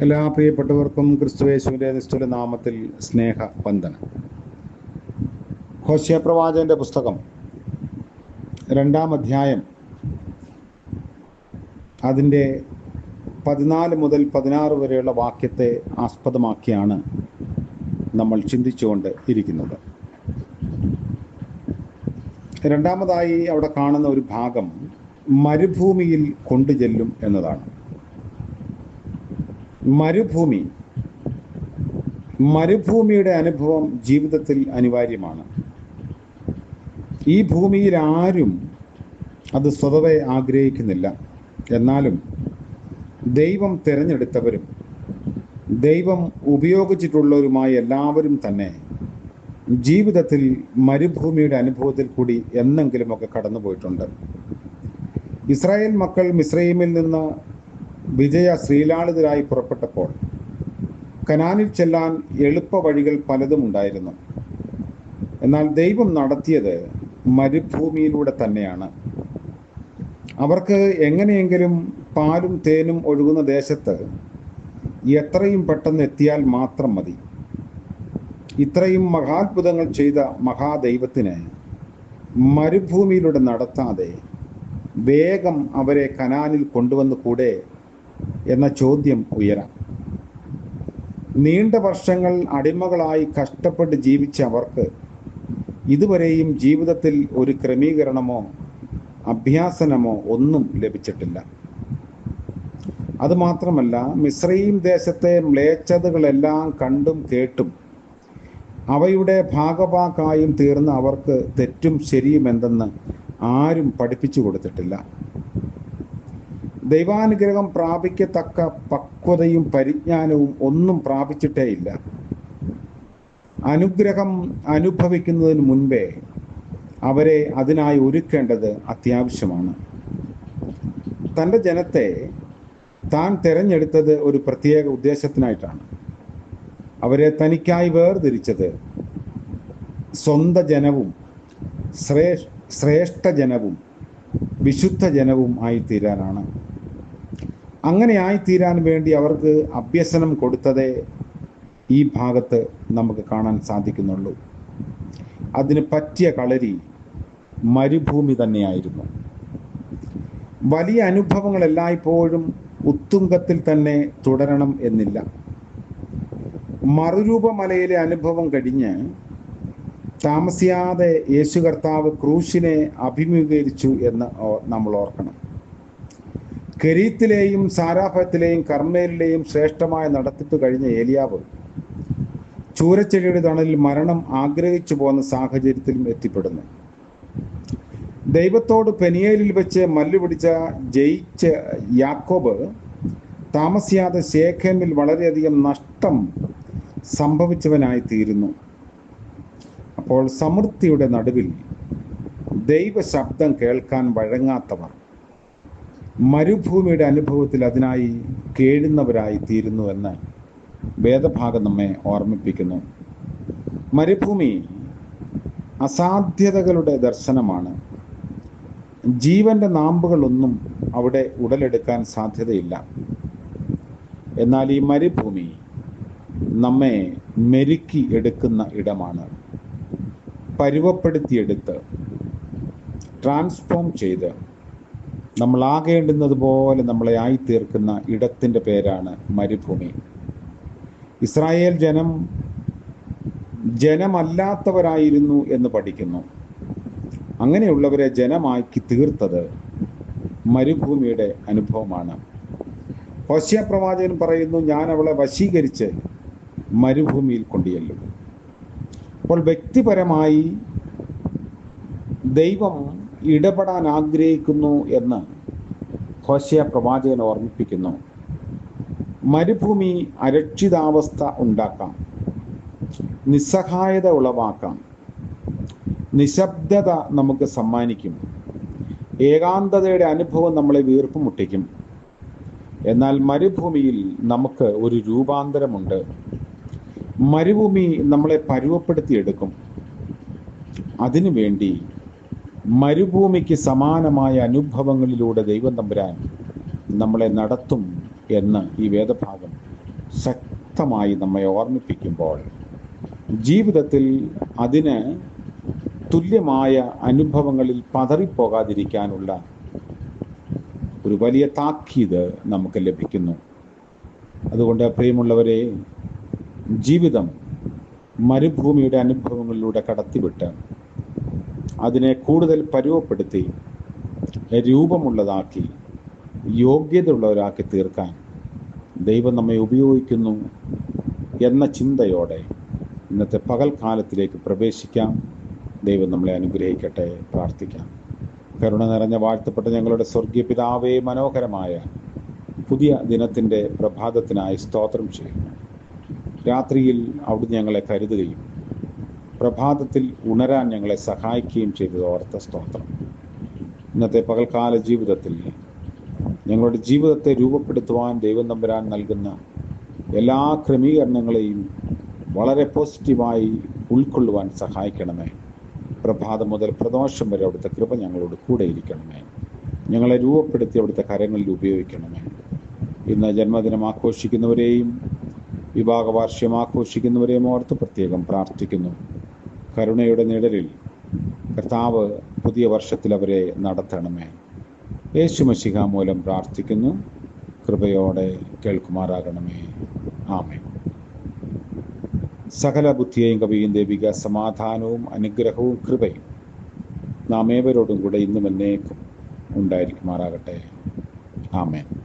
എല്ലാ പ്രിയപ്പെട്ടവർക്കും ക്രിസ്തുയേശുവിന്റെ നിസ്തുല നാമത്തിൽ സ്നേഹ വന്ദനം. ഹോശേയ പ്രവാചകന്റെ പുസ്തകം 2-ാം അധ്യായം അതിൻ്റെ 14 മുതൽ 16 വരെയുള്ള വാക്യത്തെ ആസ്പദമാക്കിയാണ് നമ്മൾ ചിന്തിച്ചുകൊണ്ട് ഇരിക്കുന്നത്. രണ്ടാമതായി അവിടെ കാണുന്ന ഒരു ഭാഗം മരുഭൂമിയിൽ കൊണ്ടുചെല്ലും എന്നതാണ്. മരുഭൂമിയുടെ അനുഭവം ജീവിതത്തിൽ അനിവാര്യമാണ്. ഈ ഭൂമിയിൽ ആരും അത് സ്വതവേ ആഗ്രഹിക്കുന്നില്ല. എന്നാലും ദൈവം തിരഞ്ഞെടുത്തവരും ദൈവം ഉപയോഗിച്ചിട്ടുള്ളവരുമായ എല്ലാവരും തന്നെ ജീവിതത്തിൽ മരുഭൂമിയുടെ അനുഭവത്തിൽ കൂടി എന്നെങ്കിലുമൊക്കെ കടന്നുപോയിട്ടുണ്ട്. ഇസ്രായേൽ മക്കൾ മിസ്രയീമിൽ നിന്ന് വിജയ ശ്രീലാളിതരായി പുറപ്പെട്ടപ്പോൾ കനാനിൽ ചെല്ലാൻ എളുപ്പ വഴികൾ പലതും ഉണ്ടായിരുന്നു. എന്നാൽ ദൈവം നടത്തിയത് മരുഭൂമിയിലൂടെ തന്നെയാണ്. അവർക്ക് എങ്ങനെയെങ്കിലും പാലും തേനും ഒഴുകുന്ന ദേശത്ത് എത്രയും പെട്ടെന്ന് എത്തിയാൽ മാത്രം മതി. ഇത്രയും മഹാത്ഭുതങ്ങൾ ചെയ്ത മഹാദൈവത്തിന് മരുഭൂമിയിലൂടെ നടത്താതെ വേഗം അവരെ കനാനിൽ കൊണ്ടുവന്ന് കൂടെ എന്ന ചോദ്യം ഉയരാം. നീണ്ട വർഷങ്ങൾ അടിമകളായി കഷ്ടപ്പെട്ട് ജീവിച്ച അവർക്ക് ഇതുവരെയും ജീവിതത്തിൽ ഒരു ക്രമീകരണമോ അഭ്യാസനമോ ഒന്നും ലഭിച്ചിട്ടില്ല. അതുമാത്രമല്ല, മിസ്രയീം ദേശത്തെ മ്ലേച്ഛതകളെല്ലാം കണ്ടും കേട്ടും അവയുടെ ഭാഗഭാക്കായും തീർന്ന അവർക്ക് തെറ്റും ശരിയും എന്തെന്ന് ആരും പഠിപ്പിച്ചു കൊടുത്തിട്ടില്ല. ദൈവാനുഗ്രഹം പ്രാപിക്കത്തക്ക പക്വതയും പരിജ്ഞാനവും ഒന്നും പ്രാപിച്ചിട്ടേയില്ല. അനുഗ്രഹം അനുഭവിക്കുന്നതിന് മുൻപേ അവരെ അതിനായി ഒരുക്കേണ്ടത് അത്യാവശ്യമാണ്. തൻ്റെ ജനത്തെ താൻ തിരഞ്ഞെടുത്തത് ഒരു പ്രത്യേക ഉദ്ദേശത്തിനായിട്ടാണ്. അവരെ തനിക്കായി വേർതിരിച്ചത് സ്വന്തം ജനവും ശ്രേഷ്ഠ ജനവും വിശുദ്ധ ജനവും ആയിത്തീരാനാണ്. അങ്ങനെ ആയിത്തീരാൻ വേണ്ടി അവർക്ക് അഭ്യസനം കൊടുത്തതേ ഈ ഭാഗത്ത് നമുക്ക് കാണാൻ സാധിക്കുന്നുള്ളൂ. അതിന് പറ്റിയ കളരി മരുഭൂമി തന്നെയായിരുന്നു. വലിയ അനുഭവങ്ങൾ എല്ലായ്പ്പോഴും ഉത്തുംഗത്തിൽ തന്നെ തുടരണം എന്നില്ല. മറുരൂപമലയിലെ അനുഭവം കഴിഞ്ഞ് താമസിയാതെ യേശു കർത്താവ് ക്രൂശിനെ അഭിമുഖീകരിച്ചു എന്ന് നമ്മൾ ഓർക്കണം. കെരീത്തിലെയും സാരാഫത്തിലെയും കർമ്മേലിലെയും ശ്രേഷ്ഠമായ നടത്തിപ്പ് കഴിഞ്ഞ ഏലിയാവ് ചൂരച്ചെടിയുടെ തണലിൽ മരണം ആഗ്രഹിച്ചു പോകുന്ന സാഹചര്യത്തിലും എത്തിപ്പെടുന്നു. ദൈവത്തോട് പെനിയേലിൽ വെച്ച് മല്ലുപിടിച്ച ജയിച്ച യാക്കോബ് താമസിയാതെ ശേഖേമിൽ വളരെയധികം നഷ്ടം സംഭവിച്ചവനായി തീരുന്നു. അപ്പോൾ സമൃദ്ധിയുടെ നടുവിൽ ദൈവ ശബ്ദം കേൾക്കാൻ വഴങ്ങാത്തവർ മരുഭൂമിയുടെ അനുഭവത്തിൽ അതിനായി കേഴുന്നവരായി തീരുന്നു എന്ന് വേദഭാഗം നമ്മെ ഓർമ്മിപ്പിക്കുന്നു. മരുഭൂമി അസാധ്യതകളുടെ ദർശനമാണ്. ജീവന്റെ നാമ്പുകളൊന്നും അവിടെ ഉടലെടുക്കാൻ സാധ്യതയില്ല. എന്നാൽ ഈ മരുഭൂമി നമ്മെ മെരുക്കി എടുക്കുന്ന ഇടമാണ്. പരുവപ്പെടുത്തിയെടുത്ത് ട്രാൻസ്ഫോം ചെയ്ത് നമ്മളാകേണ്ടുന്നത് പോലെ നമ്മളെ ആയിത്തീർക്കുന്ന ഇടത്തിൻ്റെ പേരാണ് മരുഭൂമി. ഇസ്രായേൽ ജനമല്ലാത്തവരായിരുന്നു എന്ന് പഠിക്കുന്നു. അങ്ങനെയുള്ളവരെ ജനമാക്കി തീർത്തത് മരുഭൂമിയുടെ അനുഭവമാണ്. ഹോശേയ പ്രവാചകൻ പറയുന്നു, ഞാൻ അവളെ വശീകരിച്ച് മരുഭൂമിയിൽ കൊണ്ടുചെല്ലും. അപ്പോൾ വ്യക്തിപരമായി ദൈവം ഇടപെടാൻ ആഗ്രഹിക്കുന്നു എന്ന് ഹോശേയ പ്രവാചകൻ ഓർമ്മിപ്പിക്കുന്നു. മരുഭൂമി അരക്ഷിതാവസ്ഥ ഉണ്ടാക്കാം, നിസ്സഹായത ഉളവാക്കാം, നിശബ്ദത നമുക്ക് സമ്മാനിക്കും, ഏകാന്തതയുടെ അനുഭവം നമ്മളെ വീർപ്പ് മുട്ടിക്കും. എന്നാൽ മരുഭൂമിയിൽ നമുക്ക് ഒരു രൂപാന്തരമുണ്ട്. മരുഭൂമി നമ്മളെ പരുവപ്പെടുത്തിയെടുക്കും. അതിനുവേണ്ടി മരുഭൂമിക്ക് സമാനമായ അനുഭവങ്ങളിലൂടെ ദൈവം തമ്പുരാൻ നമ്മളെ നടത്തും എന്ന് ഈ വേദഭാഗം ശക്തമായി നമ്മെ ഓർമ്മിപ്പിക്കുമ്പോൾ ജീവിതത്തിൽ അതിന് തുല്യമായ അനുഭവങ്ങളിൽ പതറിപ്പോകാതിരിക്കാനുള്ള ഒരു വലിയ താക്കീത് നമുക്ക് ലഭിക്കുന്നു. അതുകൊണ്ട് പ്രിയമുള്ളവരെ, ജീവിതം മരുഭൂമിയുടെ അനുഭവങ്ങളിലൂടെ കടത്തിവിട്ട് അതിനെ കൂടുതൽ പരുവപ്പെടുത്തി രൂപമുള്ളതാക്കി യോഗ്യതയുള്ളവരാക്കി തീർക്കാൻ ദൈവം നമ്മെ ഉപയോഗിക്കുന്നു എന്ന ചിന്തയോടെ ഇന്നത്തെ പകൽക്കാലത്തിലേക്ക് പ്രവേശിക്കാം. ദൈവം നമ്മളെ അനുഗ്രഹിക്കട്ടെ. പ്രാർത്ഥിക്കാം. കരുണ നിറഞ്ഞ വാഴ്ത്തപ്പെട്ട ഞങ്ങളുടെ സ്വർഗീയ പിതാവേ, മനോഹരമായ പുതിയ ദിനത്തിൻ്റെ പ്രഭാതത്തിനായി സ്തോത്രം ചെയ്യുന്നു. രാത്രിയിൽ അവിടുന്ന് ഞങ്ങളെ കരുതുകയും പ്രഭാതത്തിൽ ഉണരാൻ ഞങ്ങളെ സഹായിക്കുകയും ചെയ്തത് ഓർത്ത സ്തോത്രം. ഇന്നത്തെ പകൽക്കാല ജീവിതത്തിൽ ഞങ്ങളുടെ ജീവിതത്തെ രൂപപ്പെടുത്തുവാൻ ദൈവം തമ്പുരാൻ നൽകുന്ന എല്ലാ ക്രമീകരണങ്ങളെയും വളരെ പോസിറ്റീവായി ഉൾക്കൊള്ളുവാൻ സഹായിക്കണമേ. പ്രഭാതം മുതൽ പ്രദോഷം വരെ അവിടുത്തെ കൃപ ഞങ്ങളോട് കൂടെ ഇരിക്കണമേ. ഞങ്ങളെ രൂപപ്പെടുത്തി അവിടുത്തെ കരങ്ങളിൽ ഉപയോഗിക്കണമേ. ഇന്ന് ജന്മദിനം ആഘോഷിക്കുന്നവരെയും വിവാഹ വാർഷികം ആഘോഷിക്കുന്നവരെയും ഓർത്ത് പ്രത്യേകം പ്രാർത്ഥിക്കുന്നു. കരുണയുടെ നിഴലിൽ കർത്താവ് പുതിയ വർഷത്തിൽ അവരെ നടത്തണമേ. യേശു മശിഹ മൂലം പ്രാർത്ഥിക്കുന്നു. കൃപയോടെ കേൾക്കുമാറാകണമേ. ആമേൻ. സകല ബുദ്ധിയെയും കവിയും ദൈവിക സമാധാനവും അനുഗ്രഹവും കൃപയും നാം ഏവരോടും കൂടെ ഇന്നും എന്നേക്കും ഉണ്ടായിരിക്കുമാറാകട്ടെ. ആമേൻ.